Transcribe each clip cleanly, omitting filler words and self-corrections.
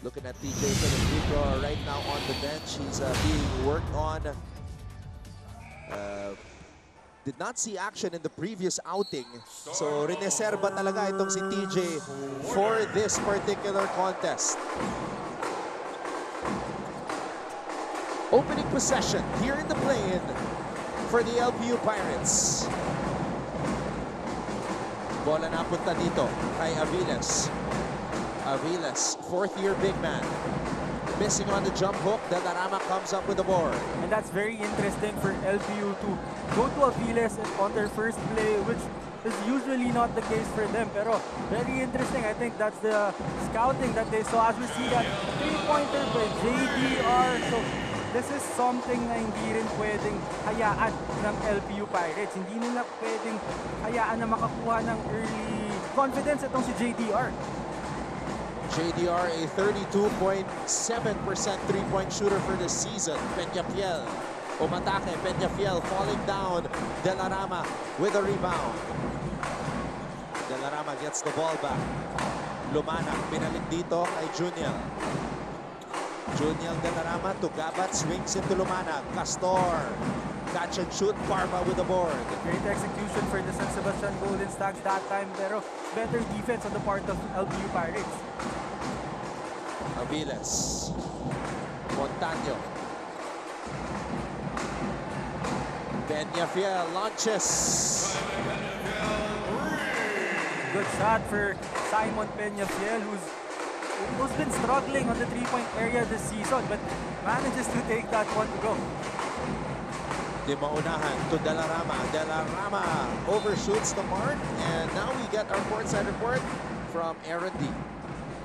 Looking at TJ Federico right now on the bench. He's being worked on. Did not see action in the previous outing. So, rineserba talaga itong si TJ for this particular contest. Opening possession here in the play-in for the LPU Pirates. Bola na punta dito kay Aviles. Aviles, fourth-year big man. Missing on the jump hook. Delarama comes up with the board. And that's very interesting for LPU to go to Aviles on their first play, which is usually not the case for them. Pero very interesting. I think that's the scouting that they saw. As we see that three-pointer by JDR. So this is something na hindi rin pwedeng hayaan ng LPU Pirates. Hindi nila pwedeng hayaan na makakuha ng early confidence itong si JDR. JDR, a 32.7% three-point shooter for this season. Peñafiel, umatake. Peñafiel falling down. Delarama with a rebound. Delarama gets the ball back. Lumana, pinalik dito kay Juniel. Juniel Delarama to Gabat, swings into Lumana. Castor, catch and shoot. Barba with the board. Great execution for the San Sebastian Golden Stags that time, pero better defense on the part of LPU Pirates. Aviles. Montaño. Peñafiel launches. Good shot for Simon Peñafiel, who's been struggling on the three-point area this season, but manages to take that one to go. Di maunahan to Delarama. Delarama overshoots the mark, and now we get our courtside report from Aaron D.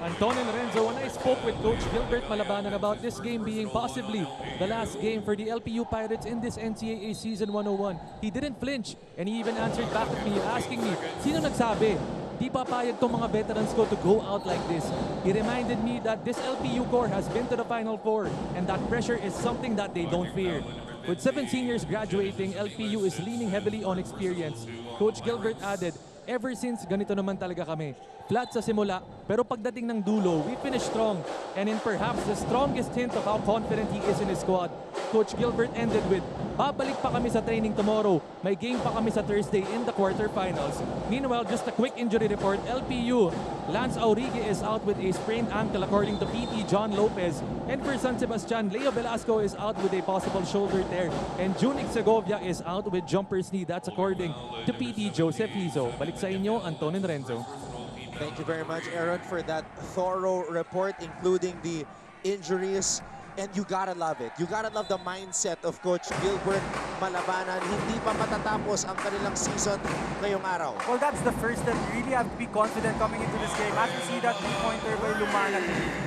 Anton and Lorenzo, when I spoke with Coach Gilbert Malabanan about this game being possibly the last game for the LPU Pirates in this NCAA Season 101, he didn't flinch and he even answered back at me asking me, sino nagsabi? Di papayag tong mga veterans ko to go out like this. He reminded me that this LPU core has been to the Final Four and that pressure is something that they don't fear. With 7 seniors graduating, LPU is leaning heavily on experience. Coach Gilbert added, ever since ganito naman talaga kami. Flat sa simula, pero pagdating ng dulo, we finish strong. And in perhaps the strongest hint of how confident he is in his squad, Coach Gilbert ended with, babalik pa kami sa training tomorrow. May game pa kami sa Thursday in the quarterfinals. Meanwhile, just a quick injury report, LPU, Lance Aurigue is out with a sprained ankle according to PT John Lopez. And for San Sebastian, Leo Velasco is out with a possible shoulder tear. And Junic Segovia is out with jumper's knee. That's according to PT Joseph Hizo. Balik sa inyo, Anton and Renzo. Thank you very much, Aaron, for that thorough report, including the injuries. And you gotta love it. You gotta love the mindset of Coach Gilbert Malabanan. Hindi pa matatapos ang kanilang season ngayong araw. Well, that's the first step. You really have to be confident coming into this game. As you see that three-pointer by Lumana,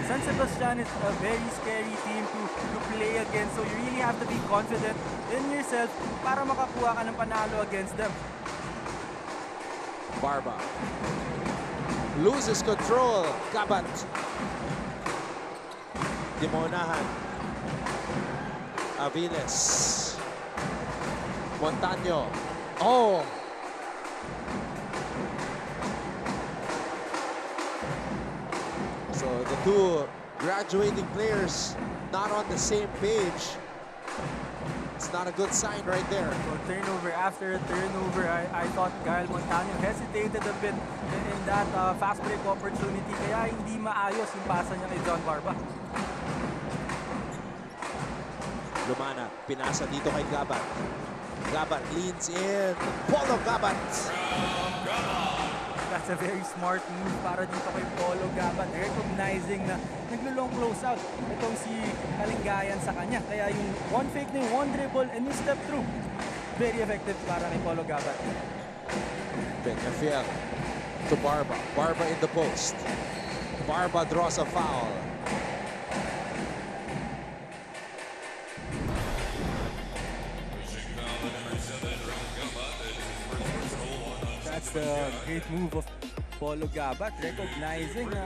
San Sebastian is a very scary team to play against. So you really have to be confident in yourself para makakuha ka ng panalo against them. Barba loses control. Gabat. Dimonahan. Aviles. Montaño. Oh! So the two graduating players not on the same page. It's not a good sign right there. So turnover after turnover, I thought Kyle Montaño hesitated a bit in that fast break opportunity. Kaya hindi maayos yung pasa niya kay John Barba. Lumana, pinasa dito kay Gabat. Gabat leans in. Polo Gabat. That's a very smart move para dito kay Polo Gabat. Recognizing na naglo-long close out itong si Kalingayan sa kanya. Kaya yung one fake na yung one dribble and yung step through. Very effective para kay Polo Gabat. Peñafiel to Barba. Barba in the post. Barba draws a foul. That's the great move of Polo Gabat, recognizing na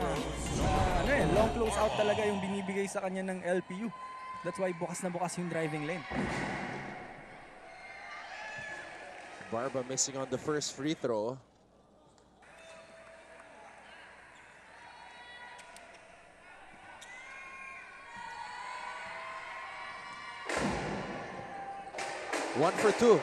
long close out talaga yung binibigay sa kanya ng LPU. That's why bukas na bukas yung driving lane. Barba missing on the first free throw. 1 for 2.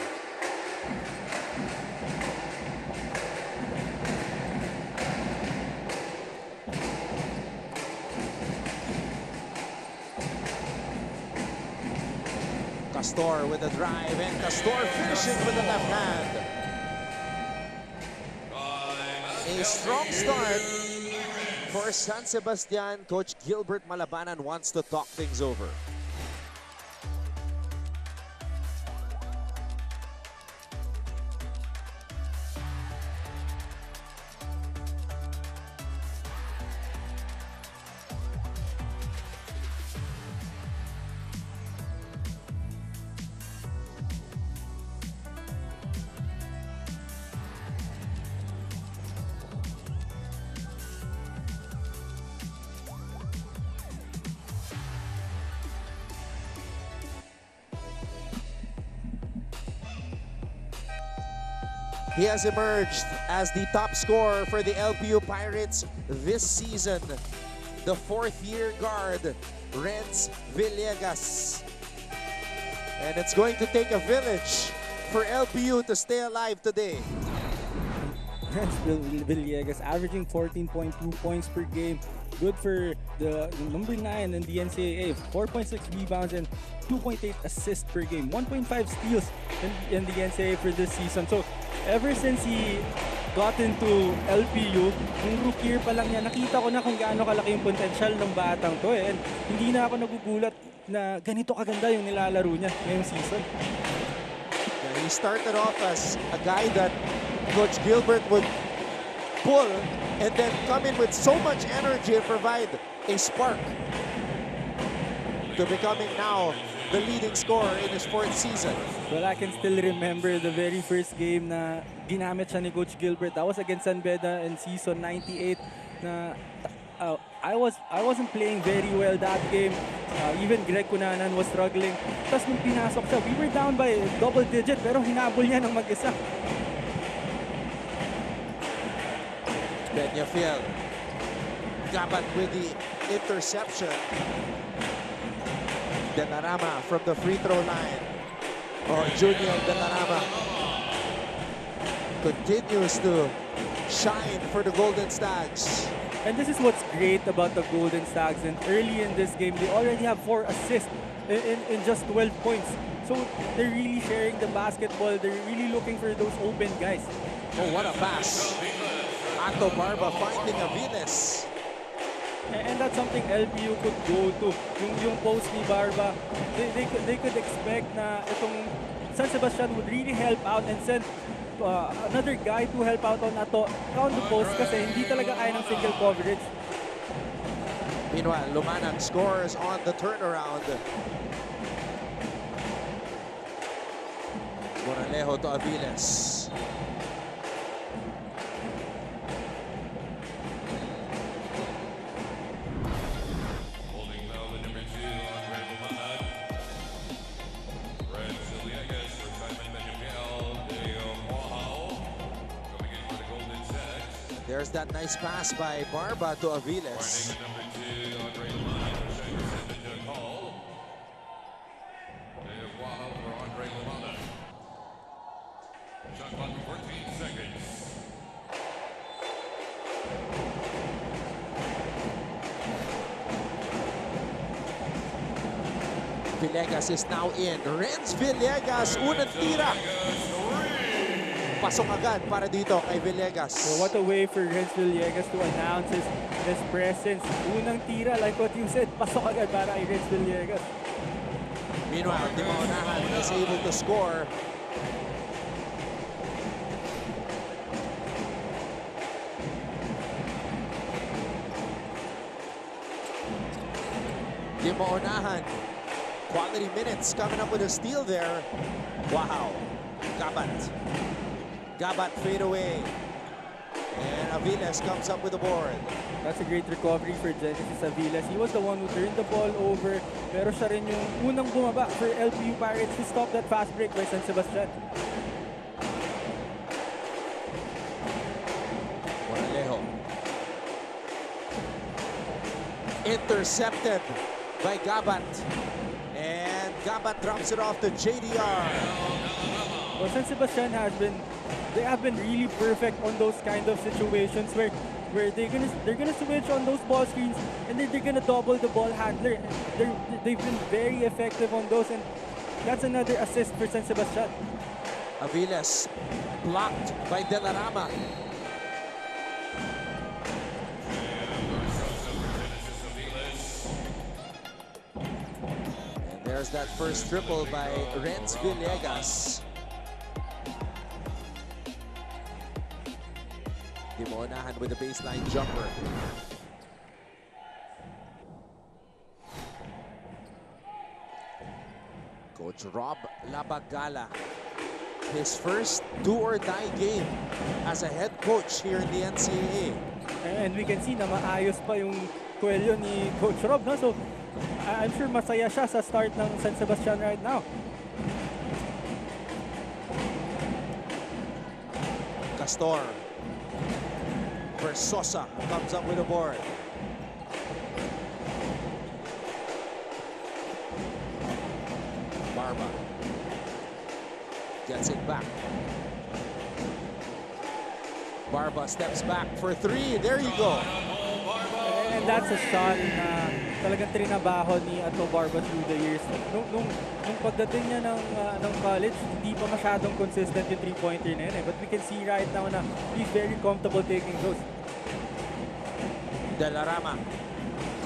Castor with the drive, and Castor finishing with the left hand. A strong start for San Sebastian. Coach Gilbert Malabanan wants to talk things over. He has emerged as the top scorer for the LPU Pirates this season. The fourth-year guard, Renz Villegas. And it's going to take a village for LPU to stay alive today. Renz Villegas averaging 14.2 points per game. Good for the number 9 in the NCAA. 4.6 rebounds and 2.8 assists per game. 1.5 steals in the NCAA for this season. So ever since he got into LPU, yung rookie year pa lang niya, nakita ko na kung gaano kalaki yung potential ng batang to eh. And hindi na ako nagugulat na ganito kaganda yung nilalaro niya ngayong season. Yeah, he started off as a guy that Coach Gilbert would pull and then come in with so much energy and provide a spark to becoming now the leading scorer in his fourth season. Well, I can still remember the very first game na ginamit siya ni Coach Gilbert. That was against San Beda in season 98 na I wasn't playing very well that game. Even Greg Cunanan was struggling. Tapos nung pinasok siya, we were down by double digit pero hinabol niya ng mag-isa. Peñafiel. Gabat with the interception. Denarama from the free throw line. Junior Denarama continues to shine for the Golden Stags. And this is what's great about the Golden Stags. And early in this game, they already have 4 assists in just 12 points. So they're really sharing the basketball. They're really looking for those open guys. Oh, what a pass. Anto Barba finding Aviles. And that's something LPU could go to. Yung post ni Barba, they could expect na itong San Sebastian would really help out and send another guy to help out on the post kasi hindi talaga kaya ng single coverage. Meanwhile, Lumanang scores on the turnaround. Moralejo to Aviles. There's that nice pass by Barba to Aviles. Villegas is now in. Renz Villegas, unang tira. Pasok agad para dito kay Villegas. So what a way for Renz Villegas to announce his presence. Unang tira, like what you said, pasok agad para kay Renz Villegas. Meanwhile, Dimaunahan is able to score. Dimaunahan, quality minutes coming up with a steal there. Wow, Gabat fade away. And Aviles comes up with the board. That's a great recovery for Genesis Aviles. He was the one who turned the ball over. Pero siya rin yung unang bumaba for LPU Pirates to stop that fast break by San Sebastian. Moralejo. Intercepted by Gabat. And Gabat drops it off to JDR. Well, San Sebastian they have been really perfect on those kind of situations where they're gonna switch on those ball screens and then they're gonna double the ball handler. They've been very effective on those, and that's another assist for San Sebastian. Aviles blocked by De La Rama. And there's that first triple by Renz Villegas. Dimonahan with the baseline jumper. Coach Rob Labagala, his first do-or-die game as a head coach here in the NCAA. And we can see na maayos pa yung kwelyo ni Coach Rob, no? So I'm sure masaya siya sa start ng San Sebastian right now. Castor. Versosa comes up with a board. Barba gets it back. Barba steps back for three. There you go. And that's a shot na talagang trinabaho ni Ato Barba through the years. Nung pagdating niya ng college, hindi pa masyadong consistent yung three-pointer na yun eh. But we can see right now na he's very comfortable taking those. De La Rama,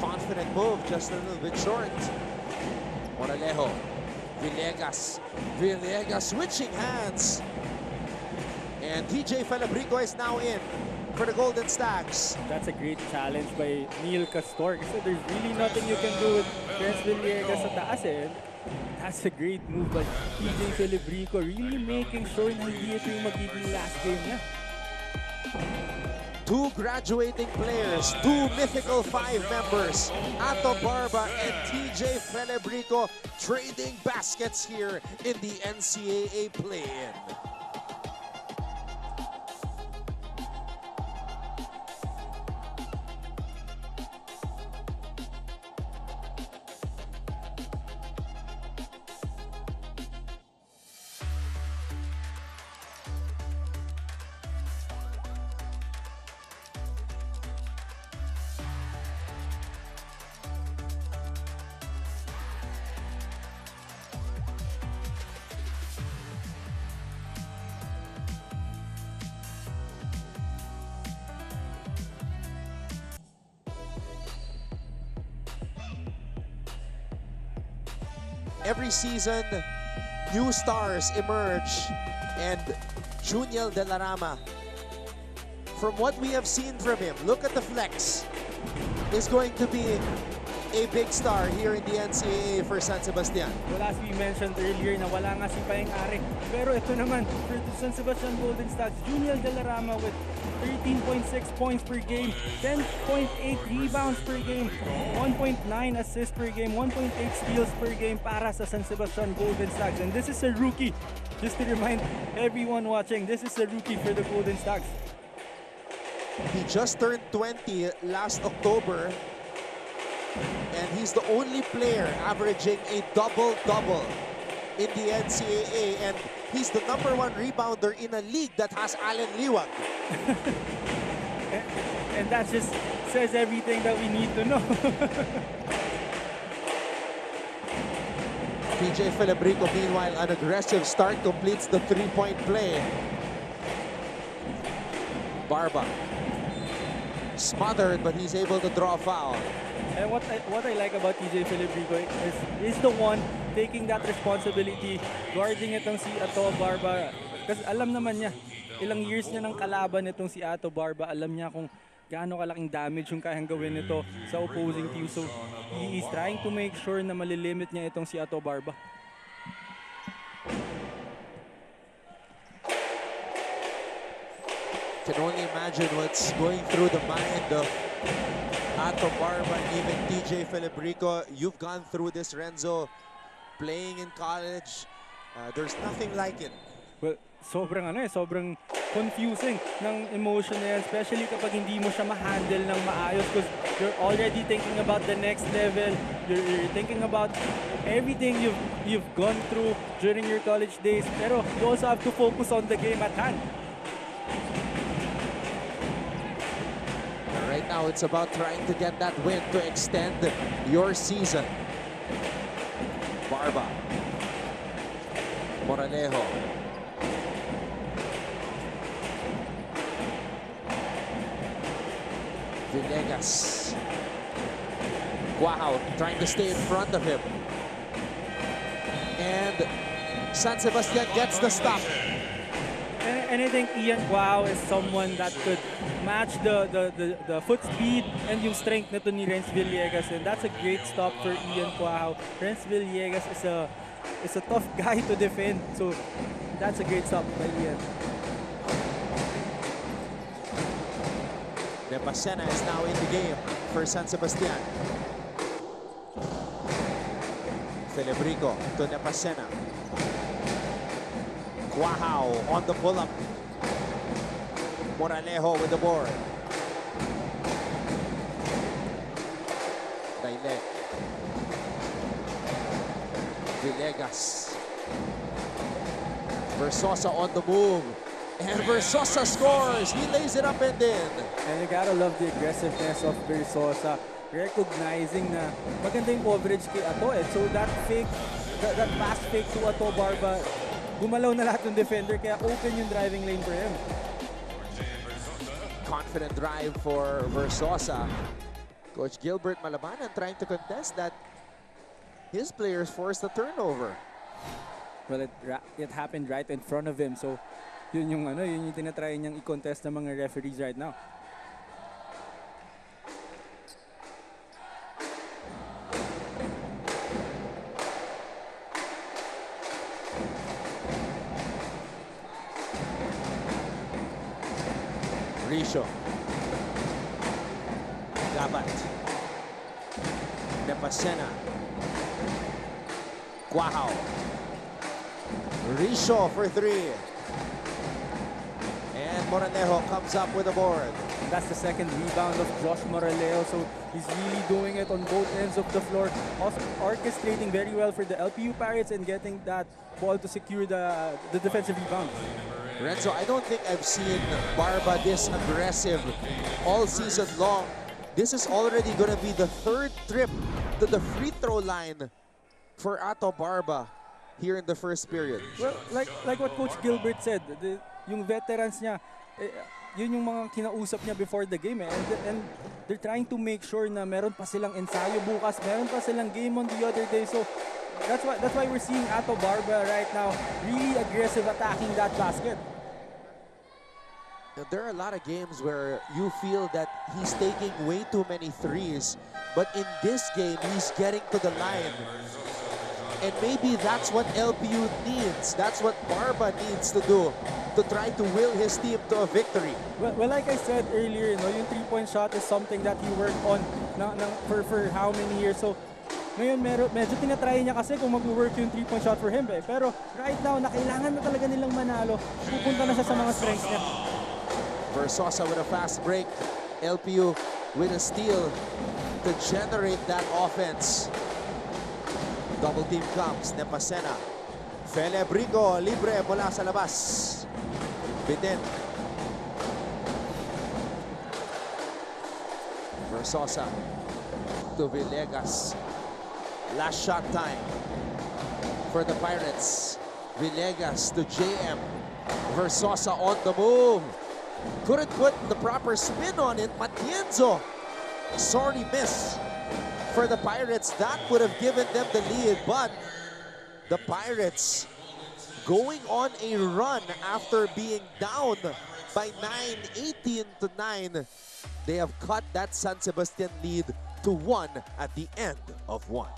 confident move, just a little bit short. Moralejo, Villegas switching hands. And TJ Falabrico is now in for the Golden Stags. That's a great challenge by Neil Castor. So there's really nothing you can do with Renz Villegas sa taas eh. That's a great move by TJ Falabrico, really making sure na hindi ito yung magiging last game niya. Two graduating players, two mythical five members, Ato Barba and TJ Falabrico trading baskets here in the NCAA play-in. Every season, new stars emerge, and Juniel De La Rama, from what we have seen from him, look at the flex, is going to be a big star here in the NCAA for San Sebastian. Well, as we mentioned earlier, na wala nga si Paeng Ari. Pero ito naman, for the San Sebastian Golden Stags, Juniel De La Rama with 13.6 points per game, 10.8 rebounds per game, 1.9 assists per game, 1.8 steals per game para sa San Sebastian Golden Stags. And this is a rookie. Just to remind everyone watching, this is a rookie for the Golden Stags. He just turned 20 last October, and he's the only player averaging a double-double in the NCAA, and he's the #1 rebounder in a league that has Allen Liwag. And that just says everything that we need to know. TJ Falabrico, meanwhile, an aggressive start, completes the three-point play. Barba smothered, but he's able to draw a foul. And what I like about TJ Falabrico is the one taking that responsibility, guarding itong si Ato Barba. Kasi alam naman niya, ilang years niya ng kalaban itong si Ato Barba. Alam niya kung gaano kalaking damage yung kayang gawin nito sa opposing team. So he is trying to make sure na malilimit niya itong si Ato Barba. Can only imagine what's going through the mind of Ato Barba and even TJ Falabrico. You've gone through this, Renzo, playing in college. There's nothing like it. Well, sobrang sobrang confusing ng emotion na yan, especially kapag hindi mo siya ma-handle ng maayos because you're already thinking about the next level, you're thinking about everything you've gone through during your college days, pero you also have to focus on the game at hand. Right now, it's about trying to get that win to extend your season. Barba. Moralejo. Villegas. Wow, trying to stay in front of him. And San Sebastian gets the stop. And I think Ian Guao is someone that could match the foot speed and yung strength nito ni Renz Villegas, and that's a great stop for Ian Guao. Renz Villegas is a tough guy to defend, so that's a great stop by Ian. Nepasena is now in the game for San Sebastian. Celebrico to Nepasena. Wow, on the pull-up. Moralejo with the board. Daile. Villegas. Versosa on the move. And Versosa scores. He lays it up and in. And you gotta love the aggressiveness of Versosa. Recognizing na maganda yung coverage kay Ato. So that fake, that fast fake to Ato Barba, gumalaw na lahat ng defender, kaya open yung driving lane for him. Confident drive for Versosa. Coach Gilbert Malabanan trying to contest that. His players forced a turnover. Well, it happened right in front of him. So yun yung tinatry niyang i-contest ng mga referees right now. Risho. Gabat. Nepasena. Guahao. Risho for three. And Moralejo comes up with the board. That's the second rebound of Josh Moralejo, so he's really doing it on both ends of the floor. Also orchestrating very well for the LPU Pirates and getting that ball to secure the defensive rebound. Renzo, I don't think I've seen Barba this aggressive all season long. This is already going to be the third trip to the free throw line for Ato Barba here in the first period. Well, like what Coach Gilbert said, yung veterans niya, yun yung mga kinausap niya before the game. And they're trying to make sure na meron pa silang ensayo bukas, meron pa silang game on the other day. So that's why we're seeing Ato Barba right now really aggressive attacking that basket. There are a lot of games where you feel that he's taking way too many threes, but in this game, he's getting to the line. And maybe that's what LPU needs. That's what Barba needs to do to try to will his team to a victory. Well, like I said earlier, yung three-point shot is something that he worked on for how many years. So ngayon medyo tinatry niya kasi kung mag-work yung three-point shot for him. Pero right now, na kailangan na talaga nilang manalo. Pupunta na siya sa mga strengths niya. Versosa with a fast break. LPU with a steal to generate that offense. Double team comes. Nepasena. Celebrico libre mula sa labas. Bitin. Versosa to Villegas. Last shot time for the Pirates. Villegas to JM. Versosa on the move. Couldn't put the proper spin on it. Matienzo. Sorry miss for the Pirates. That would have given them the lead, but the Pirates going on a run after being down by 18-9. They have cut that San Sebastian lead to 1 at the end of 1.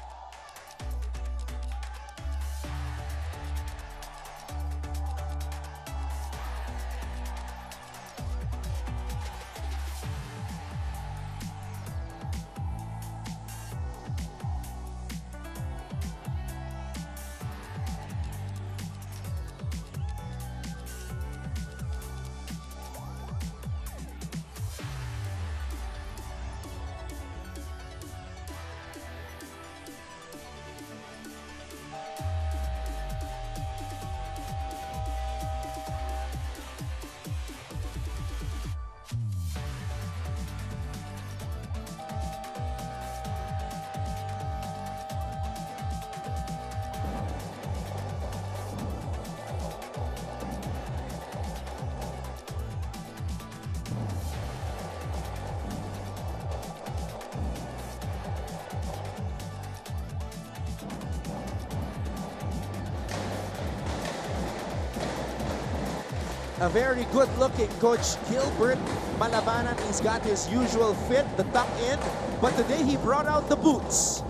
A very good-looking Coach Gilbert Malabanan. He's got his usual fit, the tuck in, but today he brought out the boots.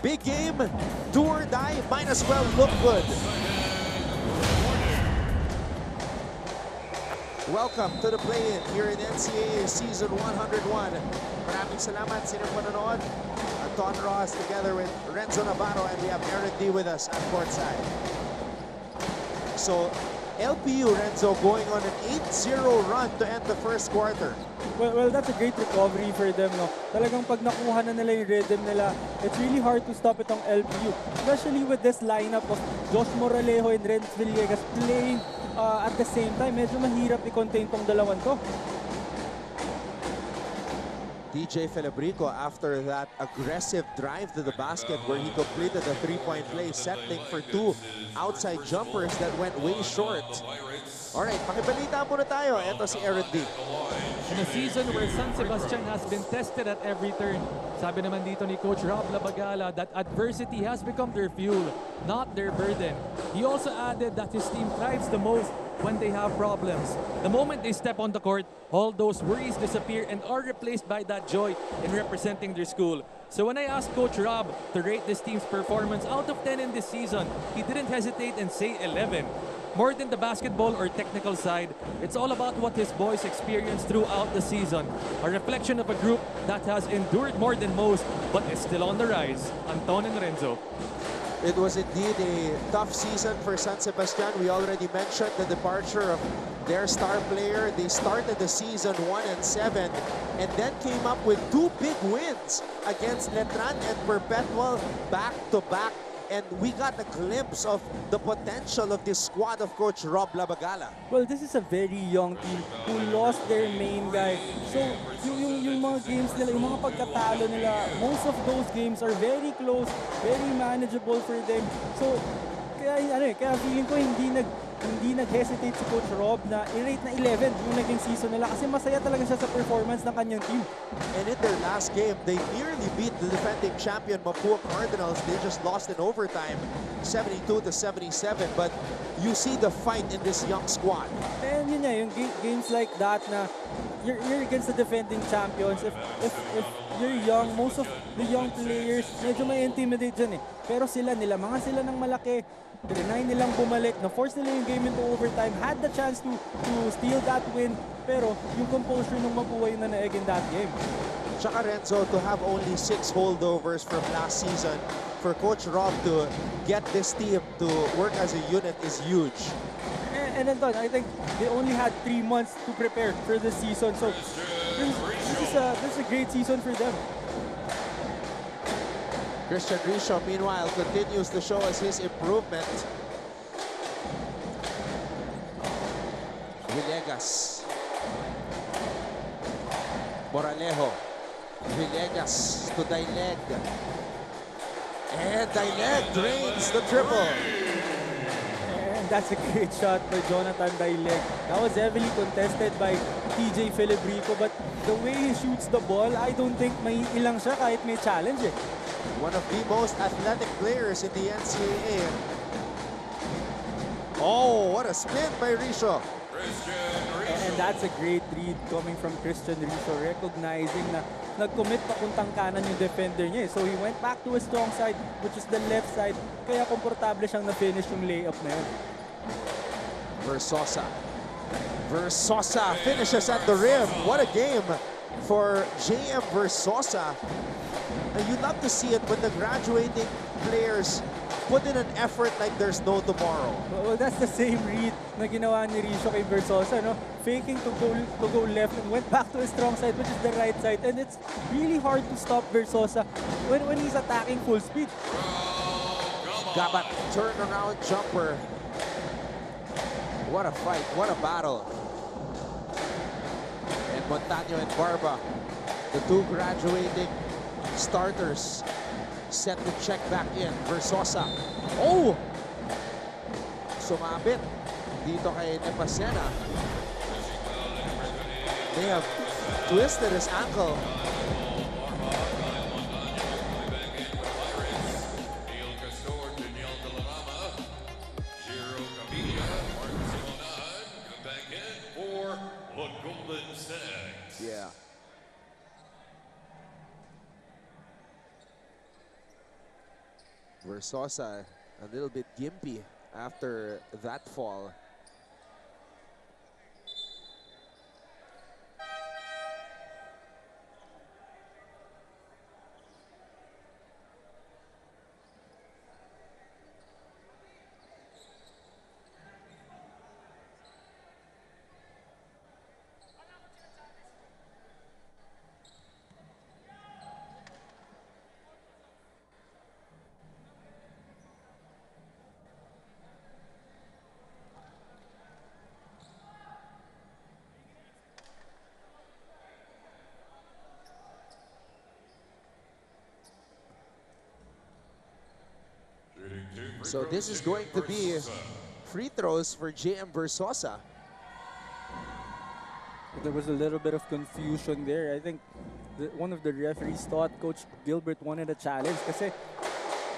Big game, do or die, might as well look good. Welcome to the play-in here in NCAA Season 101. Maraming salamat sa inyong panonood. Ton Ross together with Renzo Navarro, and we have Aaron D with us at courtside. So, LPU, Renzo, going on an 8-0 run to end the first quarter. Well, that's a great recovery for them, no? Talagang pag nakuha na nila yung rhythm nila, it's really hard to stop itong LPU. Especially with this lineup of Josh Moralejo and Renz Villegas playing at the same time. Medyo mahirap i-contain tong dalawan to. DJ Felebrico, after that aggressive drive to the basket where he completed the three-point play, settling for two outside jumpers that went way short. Alright, pakibalita muna tayo. Ito si Aaron D. In a season where San Sebastian has been tested at every turn, sabi naman dito ni Coach Rob Labagala that adversity has become their fuel, not their burden. He also added that his team thrives the most when they have problems. The moment they step on the court, all those worries disappear and are replaced by that joy in representing their school. So when I asked Coach Rob to rate this team's performance out of 10 in this season, he didn't hesitate and say 11. More than the basketball or technical side, it's all about what his boys experienced throughout the season. A reflection of a group that has endured more than most, but is still on the rise. Anton and Renzo. It was indeed a tough season for San Sebastian. We already mentioned the departure of their star player. They started the season 1-7 and then came up with two big wins against Letran and Perpetual back-to-back. And we got a glimpse of the potential of this squad of Coach Rob Labagala. Well, this is a very young team who lost their main guy. So, yung mga games nila, yung mga pagkatalo nila, most of those games are very close, very manageable for them. So, kaya feeling ko hindi nag-hesitate si Coach Rob na i-rate na 11 yung naging season nila kasi masaya talaga siya sa performance ng kanyang team. And in their last game, they nearly beat the defending champion Mapua Cardinals. They just lost in overtime, 72-77. But you see the fight in this young squad. And yun nga, yung games like that na you're against the defending champions. If you're young, most of the young players medyo may intimidate dyan eh. Pero nilamangan sila ng malaki. Trinay nilang bumalik, na-force nila yung game into overtime, had the chance to steal that win, pero yung composure ng Mapua yung nanaeg in that game. Tsaka Renzo, to have only 6 holdovers from last season, for Coach Rob to get this team to work as a unit is huge. And then, I think they only had 3 months to prepare for the season, so this is a great season for them. Christian Risho, meanwhile, continues to show us his improvement. Villegas. Moralejo. Villegas to Daileg. And Daileg drains the triple. And that's a great shot by Jonathan Daileg. That was heavily contested by TJ Felebrico, but the way he shoots the ball, I don't think may ilang siya kahit may challenge eh. One of the most athletic players in the NCAA. Oh, what a spin by Risho. And that's a great read coming from Christian Risho, recognizing na nag-commit papuntang kanan yung defender niya. So he went back to his strong side, which is the left side. Kaya komportable siyang na-finish yung layup na yun. Versosa finishes at the rim. What a game for JM Versosa. And you love to see it when the graduating players put in an effort like there's no tomorrow. Well, that's the same read na ginawa ni Risho kay Versosa, no? Faking to go left and went back to his strong side, which is the right side. And it's really hard to stop Versosa when he's attacking full speed. Gabat, turnaround jumper. What a fight, what a battle. And Montaño and Barba, the two graduating starters, set to check back in. Versosa. Oh! Sumabit dito kay Nepasena. They have twisted his ankle. Versosa a little bit gimpy after that fall. So this is going to be free throws for JM Versosa. There was a little bit of confusion there. I think one of the referees thought Coach Gilbert wanted a challenge kasi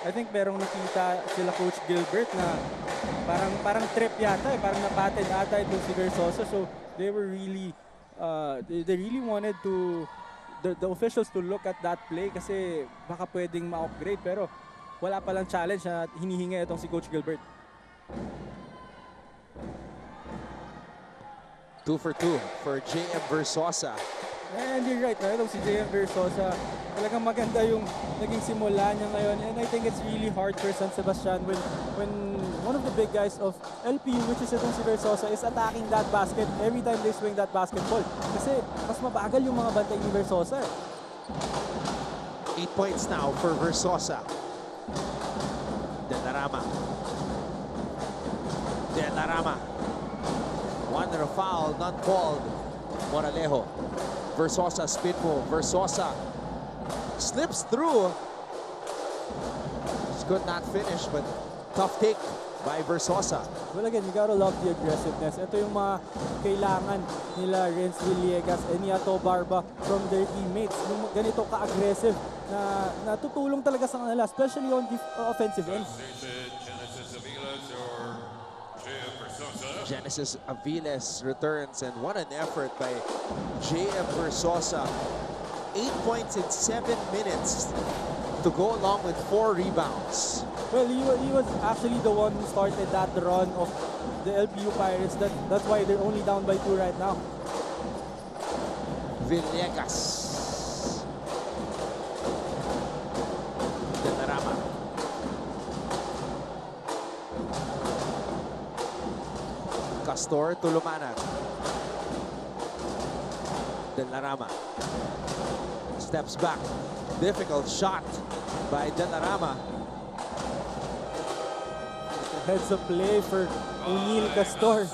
I think merong nakita sila Coach Gilbert na parang trip yata, parang napatin ata itong si Versosa. So they were really they really wanted to the officials to look at that play kasi baka pwedeng ma-upgrade pero wala palang challenge na hinihingi itong si Coach Gilbert. 2 for 2 for JM Versosa. And you're right, itong si JM Versosa, talagang maganda yung naging simula niya ngayon. And I think it's really hard for San Sebastian when one of the big guys of LPU, which is itong si Versosa, is attacking that basket every time they swing that basketball. Kasi mas mabagal yung mga bantay ni Versosa. 8 points now for Versosa. Denarama. One and a foul, not called. Moralejo. Versosa spin move. Versosa slips through. Just could not finish, but tough take by Versosa. Well, again, you gotta love the aggressiveness. Ito yung mga kailangan nila Renz Villegas and Yato Barba from their teammates. Yung ganito ka-aggressive na tutulong talaga sa kanila, especially on the offensive end. Genesis Aviles returns, and what an effort by JM Versosa. 8 points in 7 minutes to go along with 4 rebounds. Well, he was actually the one who started that run of the LPU Pirates. That's why they're only down by 2 right now. Villegas. Denarama. Castor Tulumanan. Denarama. Steps back. Difficult shot by Denarama. Heads up play for O'Neal Castor.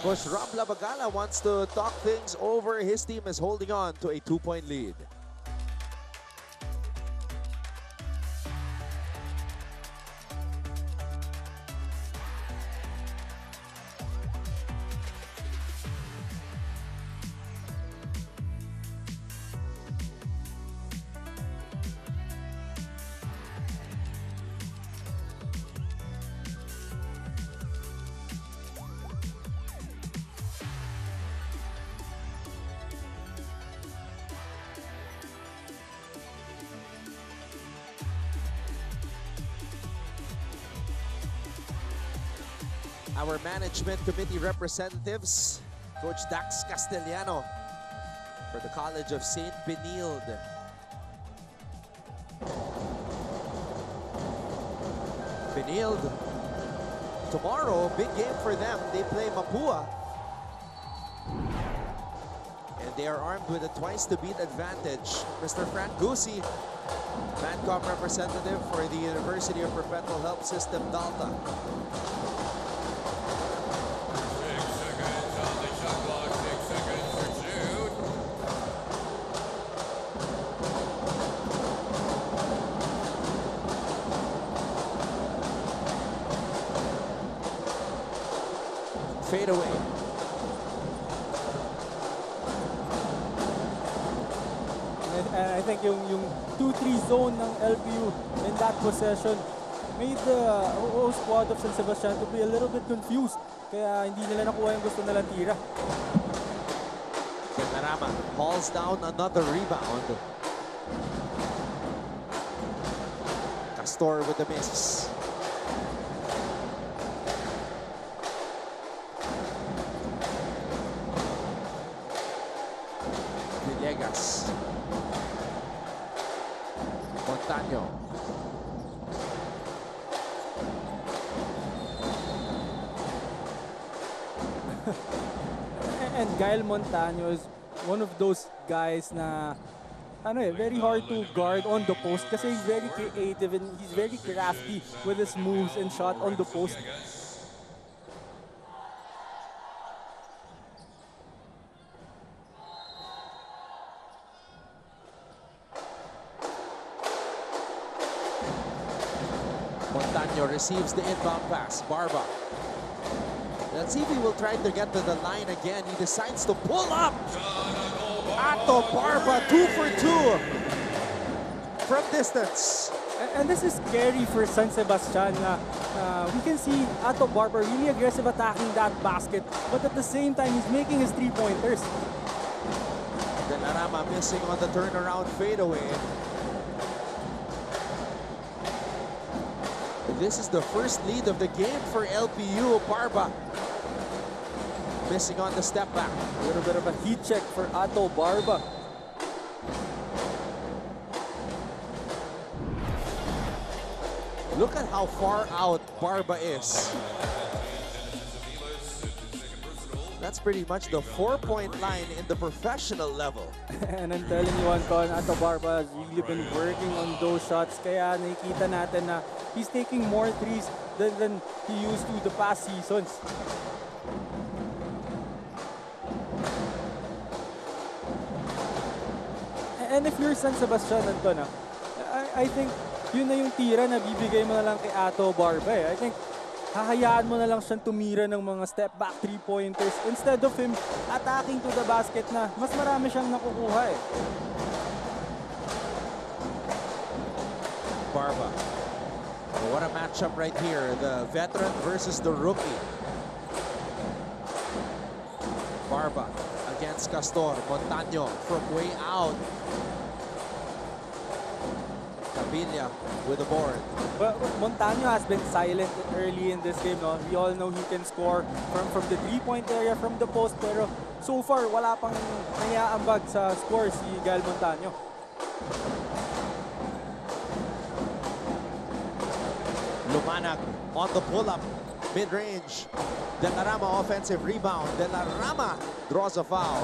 Coach Rob Labagala wants to talk things over. His team is holding on to a 2-point lead. Our management committee representatives, Coach Dax Castellano for the College of St. Benilde. Benilde, tomorrow, big game for them. They play Mapua. And they are armed with a twice-to-beat advantage. Mr. Frank Gusi, Mancom representative for the University of Perpetual Help System, Dalta. Fade away. And I think yung 2-3 zone ng LPU in that possession made the whole squad of San Sebastian to be a little bit confused. Kaya hindi nila nakuha yung gusto nilang tira. Denarama hauls down another rebound. Castor with the miss. Villegas. Montaño. And Gael Montaño is one of those guys na very hard to guard on the post kasi he's very creative and he's very crafty with his moves and shot on the post. Montaño receives the inbound pass. Barba. Let's see if he will try to get to the line again. He decides to pull up. Ato Barba, 2 for 2 from distance. And this is scary for San Sebastian. We can see Ato Barba really aggressive attacking that basket, but at the same time, he's making his three-pointers. De La Rama missing on the turnaround fadeaway. This is the first lead of the game for LPU. Barba missing on the step back. A little bit of a heat check for Ato Barba. Look at how far out Barba is. That's pretty much the 4-point line in the professional level. And I'm telling you, Anton, Ato Barba has really been working on those shots. Kaya nakikita natin na he's taking more threes than he used to the past seasons. And if you're San Sebastian, Anton, I think yun na yung tira na bibigay mo na lang kay Ato Barba. I think hahayaan mo na lang siyang tumira ng mga step back three-pointers instead of him attacking to the basket na mas marami siyang nakukuha. Barba. What a matchup right here. The veteran versus the rookie. Barba against Castor. Montaño from way out. Villa with the board. Well, Montaño has been silent early in this game. No? We all know he can score from the three-point area, from the post. Pero so far, wala pang nangyayambag sa score si Gael Montaño. Lumanag on the pull-up, mid-range. De La Rama offensive rebound. De La Rama draws a foul.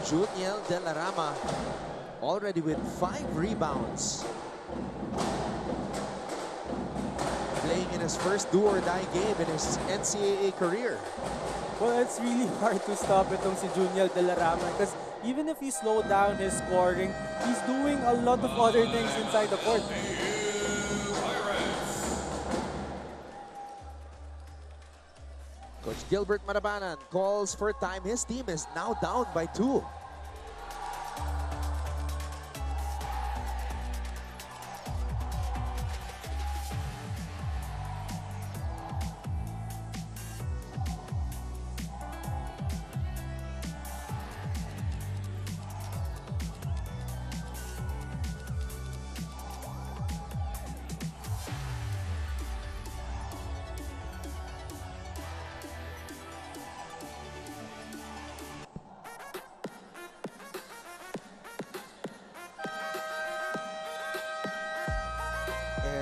Juniel De La Rama already with 5 rebounds. Playing in his first do-or-die game in his NCAA career. Well, it's really hard to stop itong si Juniel De La Rama because even if he slowed down his scoring, he's doing a lot of other things inside the court. Coach Gilbert Marabanan calls for time. His team is now down by 2.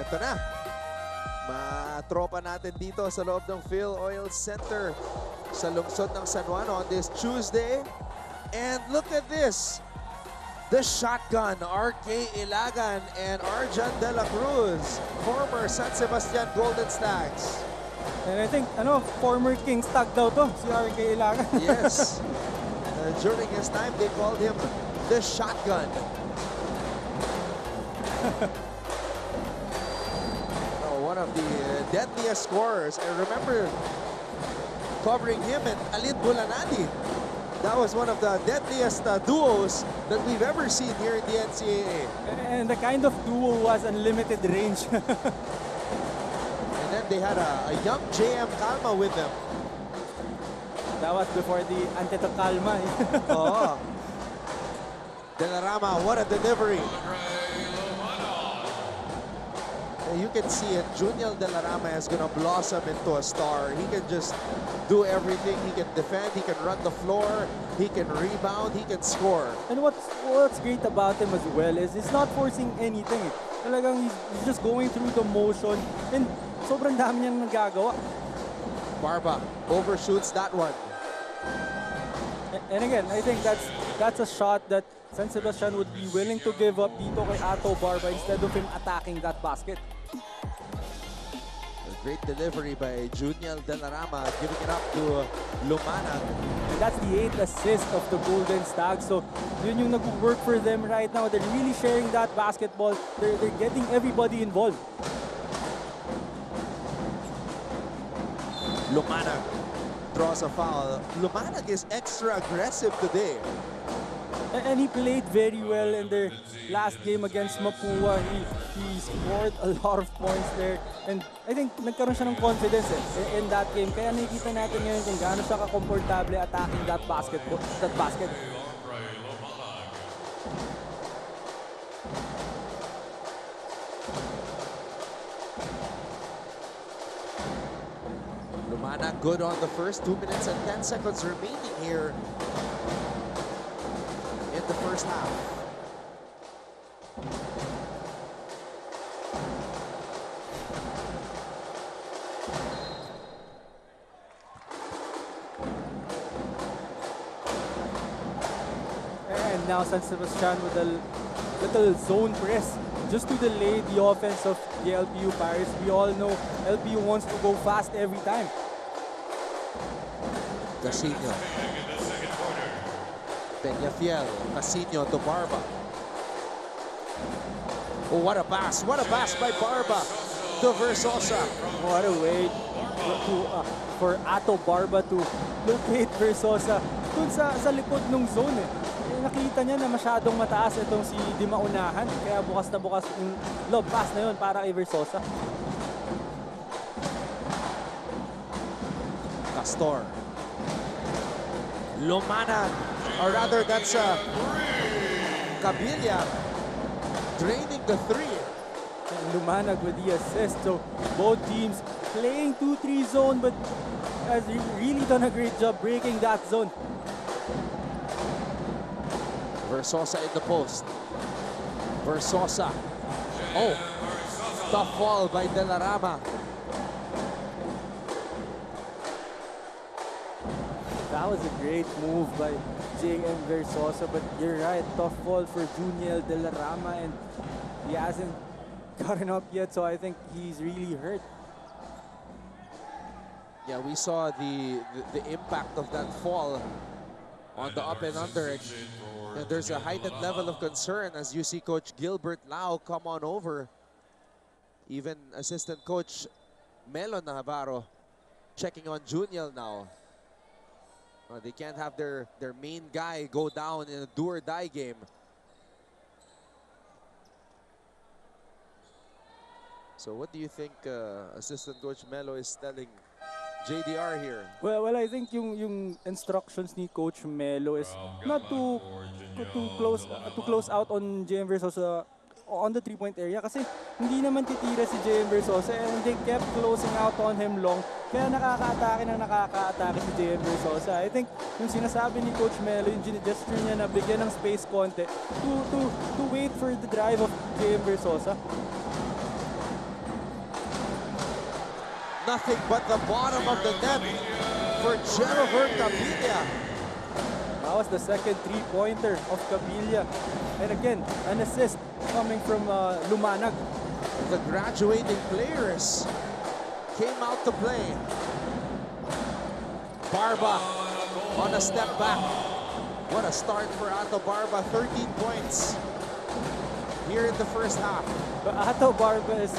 Ito na. Matropa natin dito sa loob ng Phil Oil Center sa lungsod ng San Juan on this Tuesday. And look at this. The shotgun, RK Ilagan and Arjan De La Cruz, former San Sebastian Golden Stags. And I think, former Kings tag daw to, si RK Ilagan. Yes. During his time, they called him the shotgun. One of the deadliest scorers. I remember covering him and Alid Bulanadi That was one of the deadliest duos that we've ever seen here in the NCAA. And the kind of duo was unlimited range. And then they had a young JM Calma with them. That was before the Antito Calma. Oh. Delarama, what a delivery. And you can see it. Junior Delarama is going to blossom into a star. He can just do everything. He can defend. He can run the floor. He can rebound. He can score. And what's great about him as well is he's not forcing anything. Talagang he's just going through the motion. And sobrang dami niyang nagagawa. Barba overshoots that one. And again, I think that's a shot that San Sebastian would be willing to give up dito kay Ato Barba instead of him attacking that basket. A great delivery by Junior Delarama, giving it up to Lumana. And that's the 8th assist of the Golden Stag. So yun yung nag-work for them right now. They're really sharing that basketball. They're getting everybody involved. Lumana draws a foul. Lumana is extra aggressive today. And he played very well in their last game against Mapua. He scored a lot of points there. And I think nagkaroon siya ng confidence in that game. Kaya nakikita natin ngayon kung gaano siya ka-komportable attacking that basket. Lumana good on the first 2 minutes and 10 seconds remaining here in the first half. And now San Sebastian with a little zone press just to delay the offense of the LPU Pirates. We all know LPU wants to go fast every time. Casino. Peñafiel. Casino to Barba. Oh, what a pass. What a pass by Barba to Versosa. What a way for Ato Barba to locate Versosa dun sa likod ng zone eh. Nakita niya na masyadong mataas itong si Di Maunahan. Kaya bukas na bukas yung lob pass na yun para kay Versosa. Castor. Lumana, or rather that's Cabilia draining the three. And Lumanag with the assist. So both teams playing 2-3 zone but has really done a great job breaking that zone. Versosa in the post. Versosa. Oh, tough fall by Delarama. That was a great move by JM Versosa, but you're right, tough fall for Junior Delarama, and he hasn't gotten up yet, so I think he's really hurt. Yeah, we saw the impact of that fall on the up and under. And there's a heightened level of concern as you see Coach Gilbert Lau come on over. Even assistant coach Melo Navarro checking on Junior now. They can't have their main guy go down in a do-or-die game. So what do you think assistant coach Melo is telling JDR here? Well, I think yung instructions ni Coach Melo is not to close out on JM Versosa on the three-point area kasi hindi naman titira si JM Versosa and they kept closing out on him long kaya nakaka-atake si JM Versosa. I think yung sinasabi ni Coach Melo, yung gesture niya na bigyan ng space konti to wait for the drive of JM Versosa. Nothing but the bottom of the net for Gerald Cabilia. That was the second three-pointer of Cabilia. And again, an assist coming from Lumanag. The graduating players came out to play. Barba on a step back. What a start for Ato Barba. 13 points here in the first half. But Ato Barba is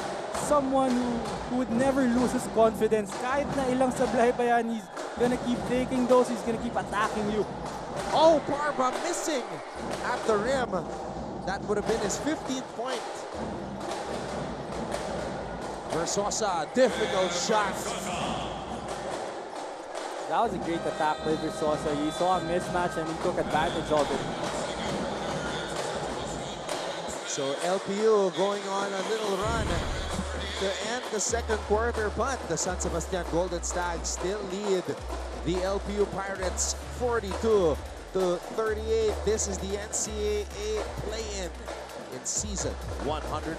someone who would never lose his confidence. Kahit na ilang sablay pa yan, gonna keep taking those. He's gonna keep attacking you. Oh, Parva missing at the rim. That would have been his 15th point. Versosa, difficult shot. That was a great attack by Versosa. He saw a mismatch and he took advantage of it. So LPU going on a little run to end the second quarter, but the San Sebastian Golden Stags still lead the LPU Pirates 42-38. This is the NCAA play-in in season 100.